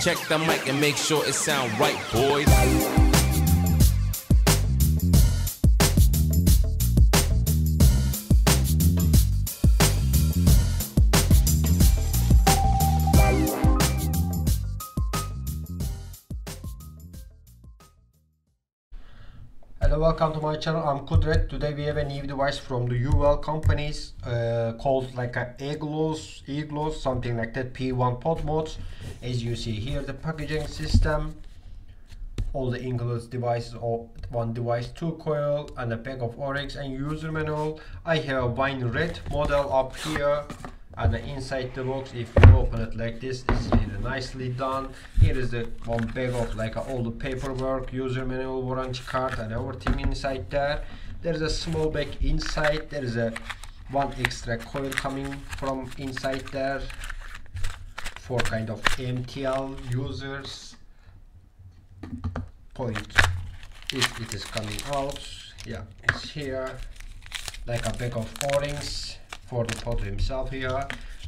Check the mic and make sure it sound right, boys. Hello, welcome to my channel. I'm Kudret. Today we have a new device from the UL companies called like a Eglos, something like that, P1 pod modes. As you see here, the packaging system, all the English devices, all one device, 2 coil and a pack of O-rings and user manual. I have a wine red model up here, and inside the box, if you open it like this, it's really nicely done. Here is the one bag of like all the paperwork, user manual, warranty card and everything inside there. There is a small bag inside. There is a one extra coil coming from inside there for kind of MTL users. Point if it is coming out, yeah, it's here, like a bag of O-rings for the pod himself here,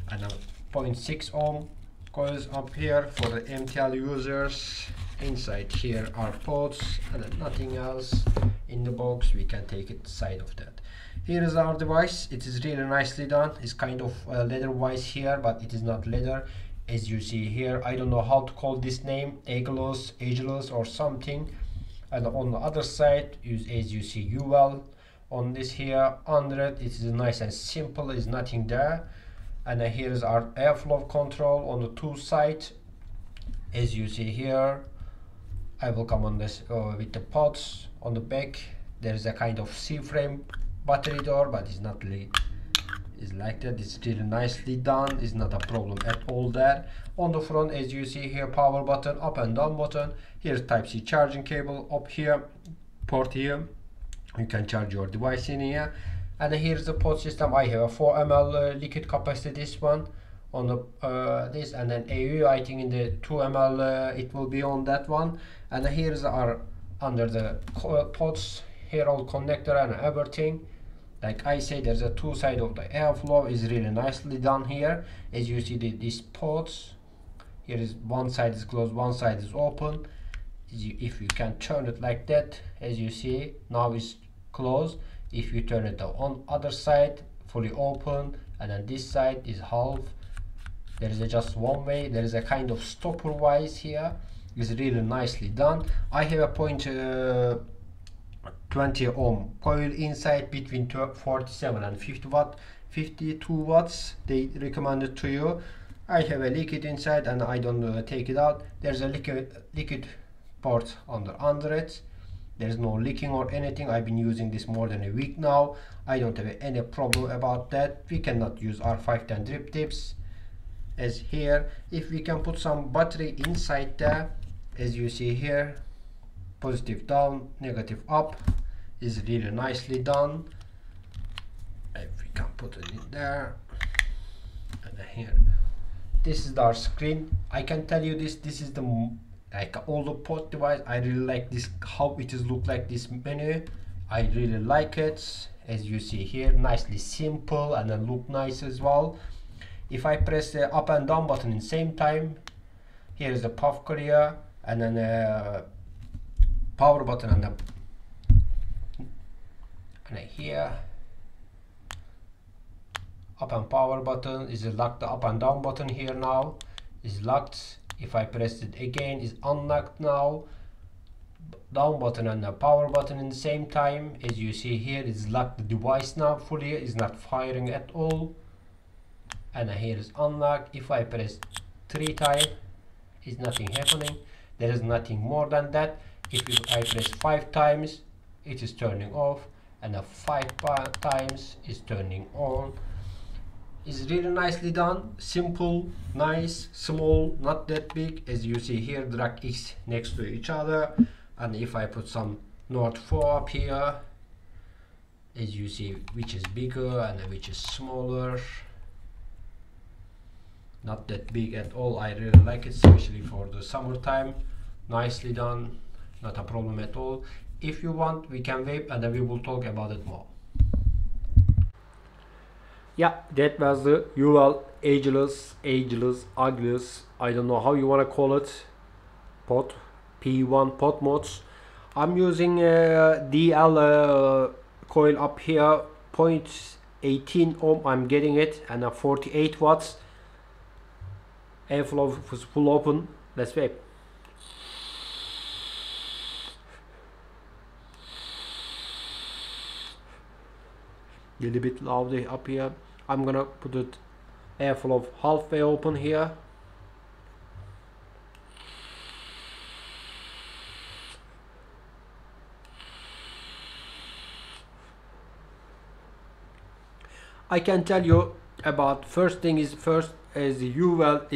and a 0.6 ohm coils up here for the MTL users. Inside here are pods and nothing else in the box. We can take it side of that. Here is our device. It is really nicely done. It's kind of leather wise here, but it is not leather. As you see here, I don't know how to call this name, Ageless or something. And on the other side, as you see, UL on this here, under it is nice and simple, is nothing there. And here is our airflow control on the 2 sides. As you see here, I will come on this with the pods on the back. There is a kind of C-frame battery door, but it's not really is like that. It's really nicely done. It's not a problem at all there. On the front, as you see here, power button, up and down button. Here's Type-C charging cable up here, port here. You can charge your device in here. And here's the pod system. I have a 4 ml liquid capacity, this one on the this, and then AU, I think in the 2 ml it will be on that one. And here's our under the pods here, all connector and everything. Like I say, there's a 2 side of the airflow, is really nicely done here. As you see, these pods here is one side is closed, one side is open. If you can turn it like that, as you see now it's closed. If you turn it on other side, fully open, and then this side is half. There is just one way. There is a kind of stopper wise here. It's really nicely done. I have a 20 ohm coil inside, between 47 and 52 watts they recommended to you. I have a liquid inside and I don't take it out. There's a liquid port under it. There's no leaking or anything. I've been using this more than a week now. I don't have any problem about that. We cannot use R510 drip tips as here. If we can put some battery inside there, as you see here, positive down, negative up, is really nicely done. If we can put it in there, and here, this is our screen. I can tell you this is the like all the pod device. I really like this, how it is look like this menu. I really like it. As you see here, nicely simple and then look nice as well. If I press the up and down button in same time, here is the puff carrier, and then power button, and here up and power button is locked. The up and down button here now is locked. If I press it again, is unlocked now. Down button and the power button in the same time. As you see here, is locked. The device now fully is not firing at all. And here is unlocked. If I press 3 times, is nothing happening. There is nothing more than that. If I press 5 times, it is turning off, and 5 times is turning on. It's really nicely done, simple, nice, small, not that big. As you see here, the rack is next to each other. And if I put some Nord 4 up here, as you see, which is bigger and which is smaller. Not that big at all. I really like it, especially for the summertime. Nicely done, not a problem at all. If you want, we can wait and then we will talk about it more. Yeah, that was the Uval Ageless, Ugliest, I don't know how you want to call it, pot, P1 pot mods. I'm using DL coil up here, 0.18 ohm, I'm getting it, and a 48 watts. Airflow is full open. Let's vape. Little bit louder up here. I'm gonna put it airflow halfway open here. I can tell you about first thing is first as the Uval,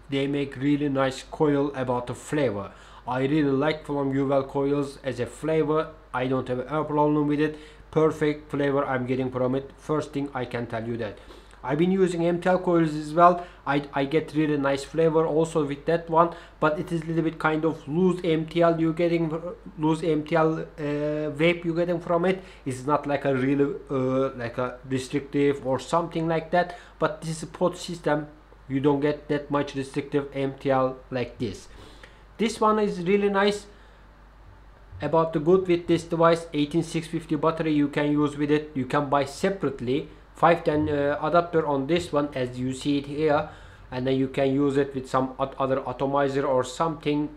they make really nice coil about the flavor. I really like from Uval coils as a flavor. I don't have a problem with it. Perfect flavor I'm getting from it. First thing I can tell you that. I've been using MTL coils as well. I get really nice flavor also with that one, but it is a little bit kind of loose MTL you're getting, loose MTL vape you're getting from it. It's not like a really like a restrictive or something like that, but this is a pod system. You don't get that much restrictive MTL like this. This one is really nice. About the good with this device, 18650 battery you can use with it. You can buy separately 510 adapter on this one as you see it here, and then you can use it with some other atomizer or something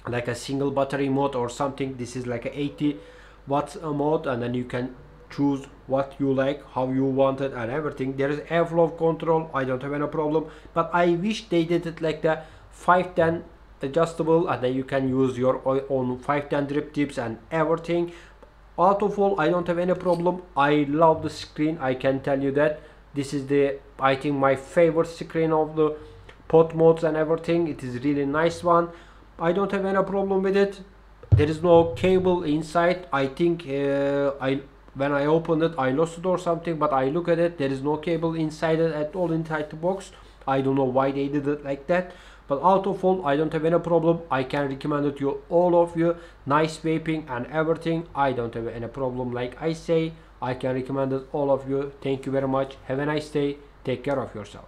like a single battery mode or something. This is like a 80 watts mode, and then you can choose what you like, how you want it and everything. There is airflow control, I don't have any problem, but I wish they did it like the 510 adjustable, and then you can use your own 510 drip tips and everything. Out of all, I don't have any problem. I love the screen, I can tell you that. This is the, I think, my favorite screen of the pot modes and everything. It is really nice one. I don't have any problem with it. There is no cable inside. I think when I opened it I lost it or something, but I look at it, there is no cable inside it at all, inside the box. I don't know why they did it like that. But out of all, I don't have any problem. I can recommend it to all of you. Nice vaping and everything. I don't have any problem. Like I say, I can recommend it all of you. Thank you very much. Have a nice day. Take care of yourself.